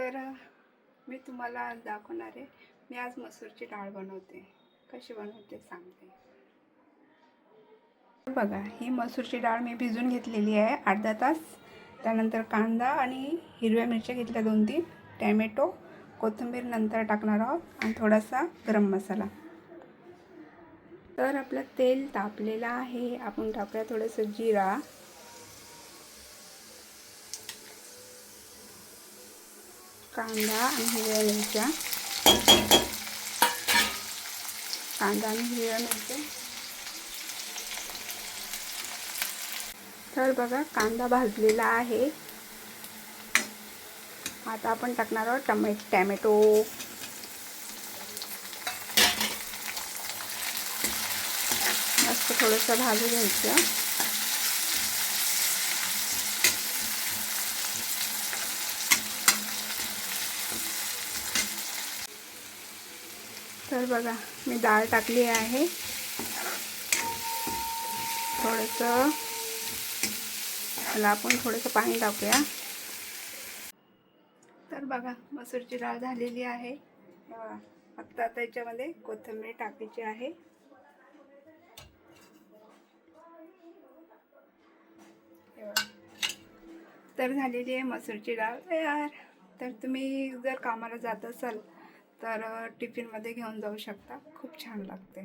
तर मी तुम्हाला आज दाखवणार आहे. मी आज मसूरची डाळ बनवते. कशी बनवते सांगते. बघा, ही मसूरची डाळ मी भिजून घेतलेली आहे अर्धा तास. त्यानंतर कांदा आणि हिरव्या मिरच्या घेतल्या 2-3, टॅमॅटो, कोथिंबीर नंतर टाकणार आहोत आणि थोडासा गरम मसाला. तर आपलं तेल तापलेलं आहे. आपण टाकूया थोडंसं जिरा, कांदा आणि हिरव्या मिरच्या, तर बघा, कांदा भाजलेला आहे. आता आपण टाकणार आहोत टॅमॅटो, मस्त थोडंसं भाजून घ्यायचं. तर बघा, मी डाळ टाकली आहे. थोडंसं आपण थोडंसं पाणी टाकूया. तर बघा, मसूरची डाळ झालेली आहे. आता त्याच्यामध्ये कोथिंबीर टाकायची आहे. तर झालेली आहे मसूरची डाळ तयार. तर तुम्ही जर कामाला जात असाल तर टिफिनमध्ये घेऊन जाऊ शकता. खूप छान लागते.